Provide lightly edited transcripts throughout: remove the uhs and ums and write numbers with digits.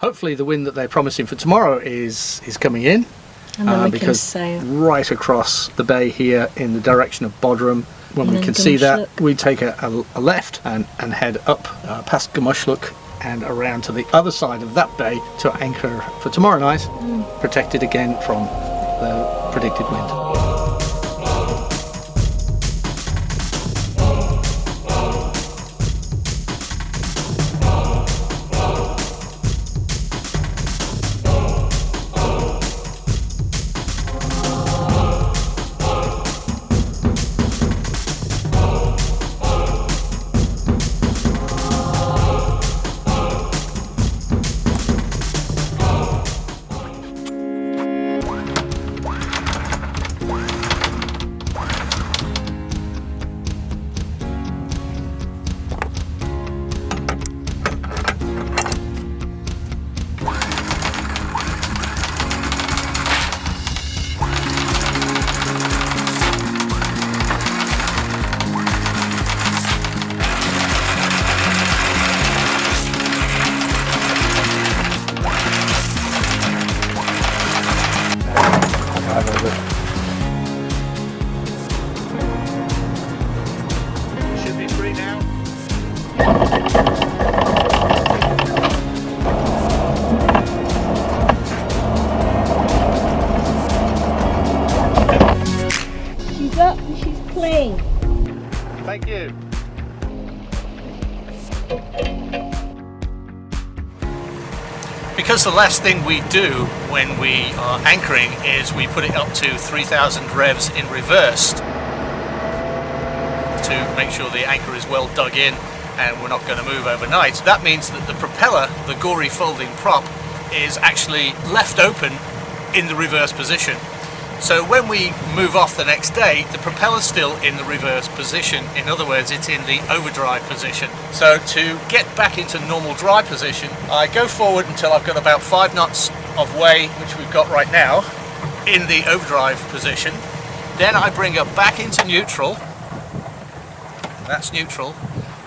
Hopefully the wind that they're promising for tomorrow is coming in, and then we because can sail right across the bay here in the direction of Bodrum, when we can see that, we take a left and head up past Kucukbuk and around to the other side of that bay to anchor for tomorrow night, protected again from the predicted wind. Should be free now. She's up and she's clean. Thank you. Because the last thing we do when we are anchoring is we put it up to 3000 revs in reverse to make sure the anchor is well dug in and we're not going to move overnight. That means that the propeller, the gory folding prop, is actually left open in the reverse position. So when we move off the next day, the propeller's still in the reverse position. In other words, it's in the overdrive position. So to get back into normal dry position, I go forward until I've got about 5 knots of way, which we've got right now, in the overdrive position. Then I bring it back into neutral. That's neutral.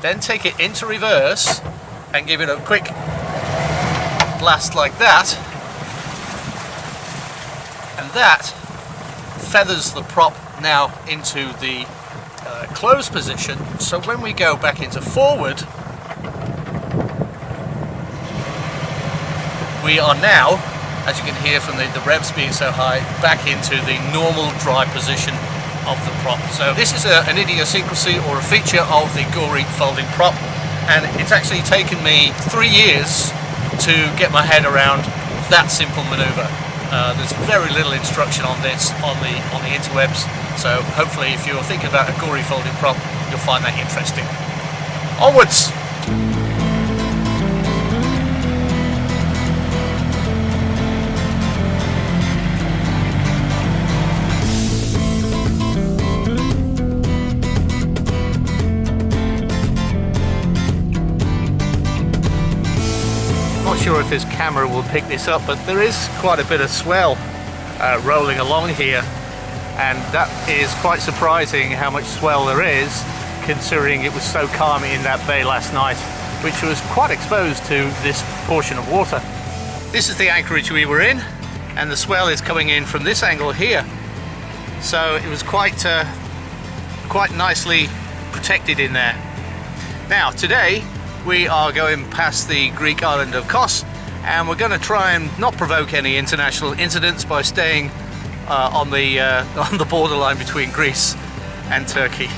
Then take it into reverse and give it a quick blast like that. And that feathers the prop now into the closed position, so when we go back into forward, we are now, as you can hear from the revs being so high, back into the normal dry position of the prop. So this is an idiosyncrasy or a feature of the gory folding prop, and it's actually taken me 3 years to get my head around that simple maneuver. There's very little instruction on this on the interwebs, so hopefully if you're thinking about a gory folding prop, you'll find that interesting. Onwards! Not sure if this camera will pick this up, but there is quite a bit of swell rolling along here, and that is quite surprising how much swell there is, considering it was so calm in that bay last night, which was quite exposed to this portion of water. This is the anchorage we were in, and the swell is coming in from this angle here, so it was quite nicely protected in there. Now today we are going past the Greek island of Kos, and we're going to try and not provoke any international incidents by staying on the borderline between Greece and Turkey.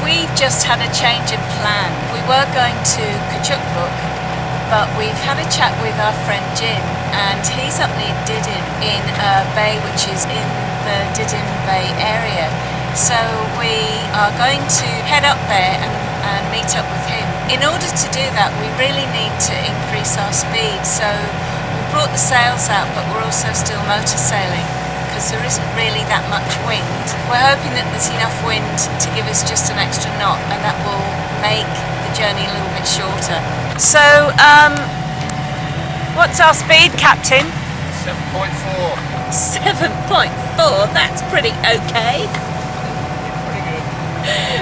We've just had a change in plan. We were going to Kucukbuk, but we've had a chat with our friend Jim, and he's up near Didim in a bay which is in the Didim Bay area. So we are going to head up there and meet up with him. In order to do that, we really need to increase our speed. So we brought the sails out, but we're also still motor sailing because there isn't really that much wind. We're hoping that there's enough wind to give us just an extra knot, and that will make the journey a little bit shorter. So, what's our speed, Captain? 7.4. 7.4, that's pretty okay. Pretty good.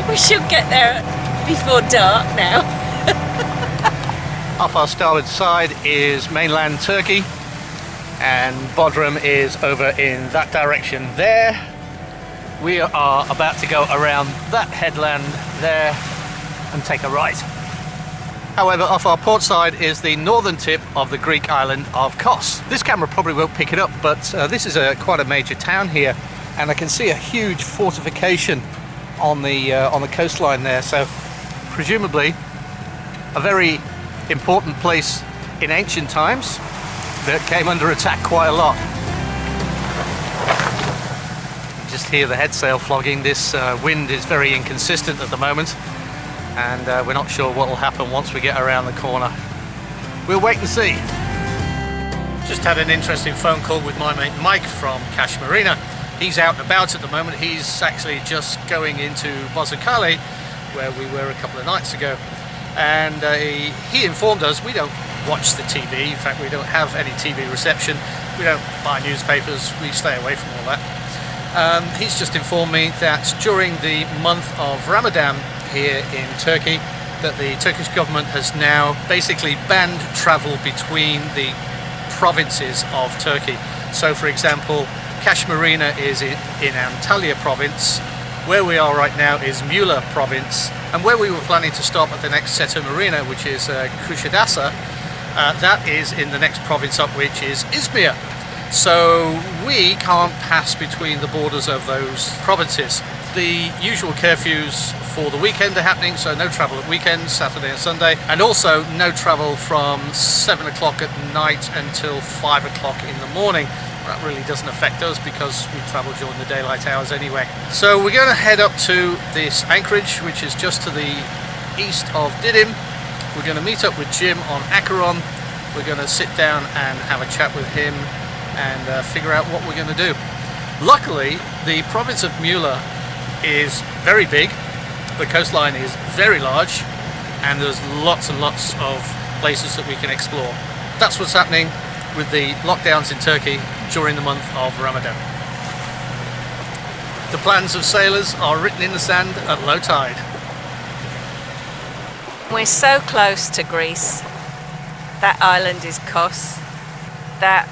We should get there before dark now. Off our starboard side is mainland Turkey, and Bodrum is over in that direction there. We are about to go around that headland there and take a right. However, off our port side is the northern tip of the Greek island of Kos. This camera probably won't pick it up, but this is quite a major town here, and I can see a huge fortification on the coastline there. So presumably a very important place in ancient times that came under attack quite a lot. Just hear the head sail flogging. This wind is very inconsistent at the moment, and we're not sure what will happen once we get around the corner. We'll wait and see. Just had an interesting phone call with my mate Mike from Cash Marina. He's out and about at the moment. He's actually just going into Akcali, where we were a couple of nights ago, and he informed us we don't watch the TV. In fact, we don't have any TV reception. We don't buy newspapers. We stay away from all that. He's just informed me that during the month of Ramadan here in Turkey, that the Turkish government has now basically banned travel between the provinces of Turkey. So for example, Cash Marina is in Antalya province. Where we are right now is Muğla province, and where we were planning to stop at the next Seto Marina, which is Kuşadası, that is in the next province up, which is Izmir. So we can't pass between the borders of those provinces. The usual curfews for the weekend are happening, so no travel at weekends, Saturday and Sunday, and also no travel from 7 o'clock at night until 5 o'clock in the morning. That really doesn't affect us because we travel during the daylight hours anyway. So we're going to head up to this anchorage, which is just to the east of Didim. We're going to meet up with Jim on Acheron. We're going to sit down and have a chat with him and figure out what we're going to do. Luckily, the province of Muğla is very big, the coastline is very large, and there's lots and lots of places that we can explore. That's what's happening with the lockdowns in Turkey during the month of Ramadan. The plans of sailors are written in the sand at low tide. We're so close to Greece, that island is Kos, that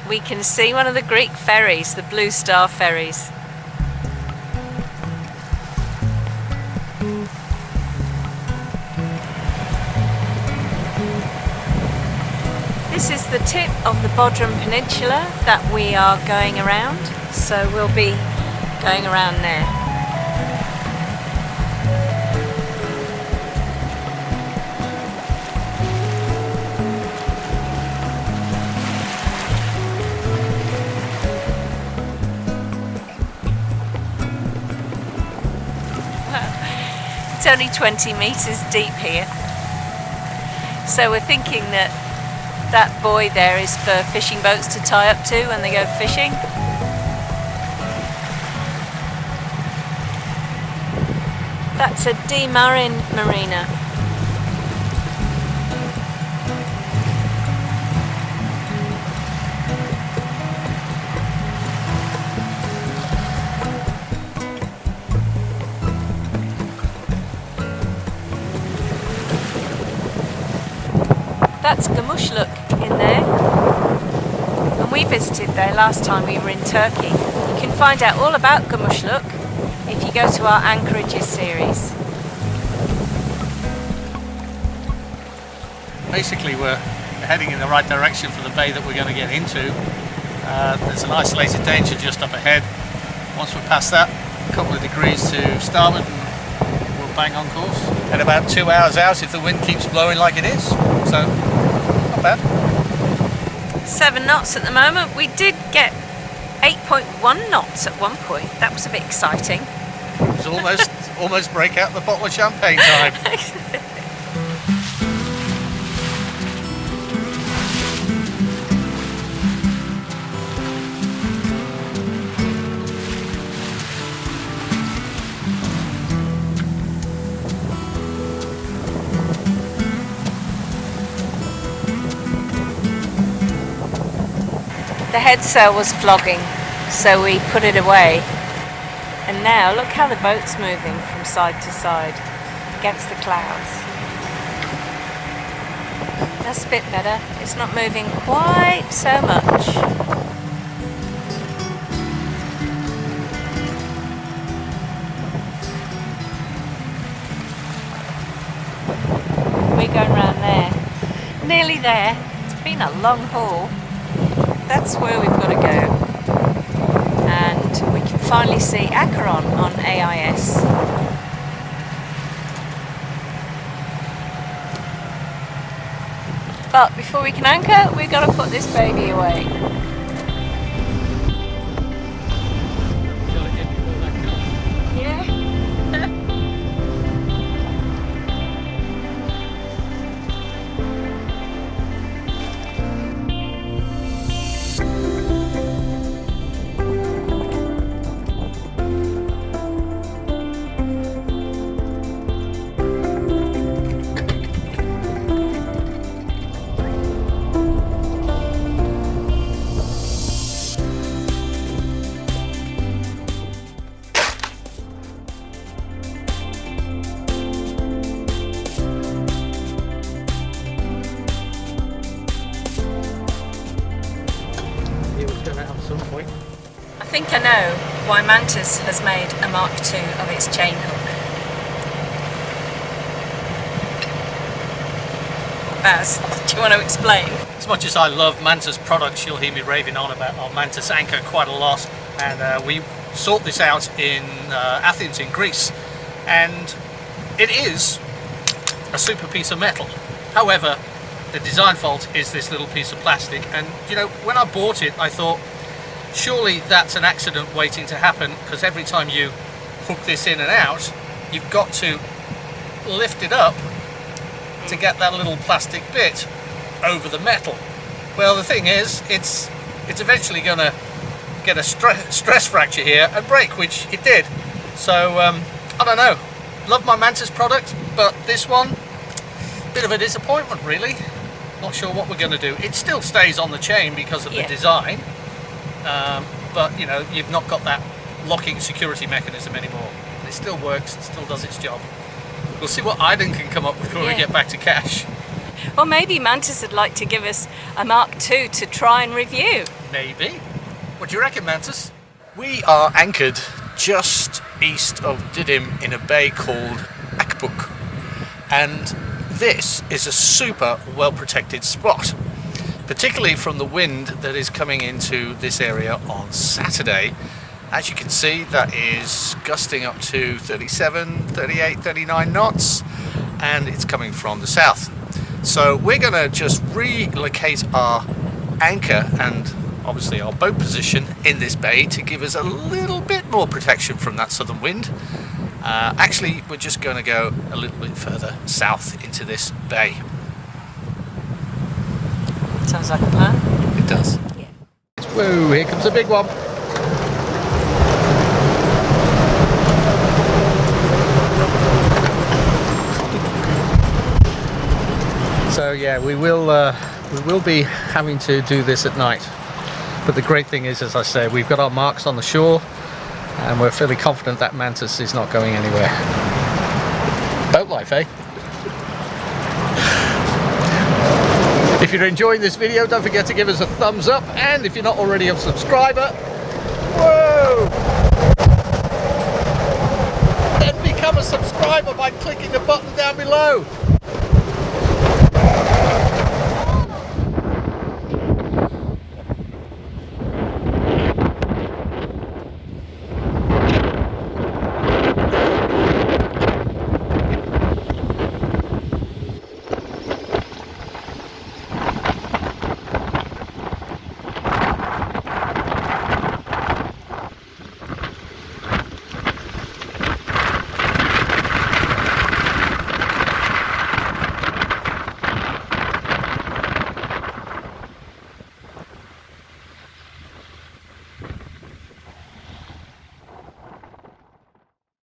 we can see one of the Greek ferries, the Blue Star ferries. This is the tip of the Bodrum Peninsula that we are going around, so we'll be going around there. It's only 20 metres deep here, so we're thinking that buoy there is for fishing boats to tie up to when they go fishing. That's a Demarin marina. That's Kucukbuk in there, and we visited there last time we were in Turkey. You can find out all about Kucukbuk if you go to our Anchorages series. Basically we're heading in the right direction for the bay that we're going to get into. There's an isolated danger just up ahead. Once we're past that, a couple of degrees to starboard and we'll bang on course. And about 2 hours out if the wind keeps blowing like it is. So not bad. 7 knots at the moment. We did get 8.1 knots at one point. That was a bit exciting. It was almost break out the bottle of champagne time. The head sail was flogging, so we put it away. And now look how the boat's moving from side to side against the clouds. That's a bit better. It's not moving quite so much. We're going round there. Nearly there. It's been a long haul. That's where we've got to go. And we can finally see Akron on AIS. But before we can anchor, we've got to put this baby away. Yeah. I think I know why Mantis has made a Mark II of its chain hook. Baz, do you want to explain? As much as I love Mantis products, you'll hear me raving on about our Mantis anchor quite a lot, and we sought this out in Athens in Greece, and it is a super piece of metal. However, the design fault is this little piece of plastic, and you know, when I bought it I thought surely that's an accident waiting to happen, because every time you hook this in and out you've got to lift it up to get that little plastic bit over the metal. Well, the thing is, it's eventually going to get a stress fracture here and break, which it did. So I don't know, love my Mantis product, but this one, bit of a disappointment really. Not sure what we're going to do. It still stays on the chain because of the design, but you know, you've not got that locking security mechanism anymore. But it still works, it still does its job. We'll see what Iden can come up with when we get back to cash. Well, maybe Mantis would like to give us a Mark II to try and review. Maybe. What do you reckon, Mantis? We are anchored just east of Didim in a bay called Akbuk, and this is a super well protected spot, particularly from the wind that is coming into this area on Saturday. As you can see, that is gusting up to 37, 38, 39 knots, and it's coming from the south. So we're going to just relocate our anchor and obviously our boat position in this bay to give us a little bit more protection from that southern wind. Actually, we're just going to go a little bit further south into this bay. Sounds like a plan. It does. Yeah. Whoa, here comes a big one. So yeah, we will be having to do this at night. But the great thing is, as I say, we've got our marks on the shore, and we're fairly confident that Mantis is not going anywhere. Boat life, eh? If you're enjoying this video, don't forget to give us a thumbs up, and if you're not already a subscriber, whoa! Then become a subscriber by clicking the button down below.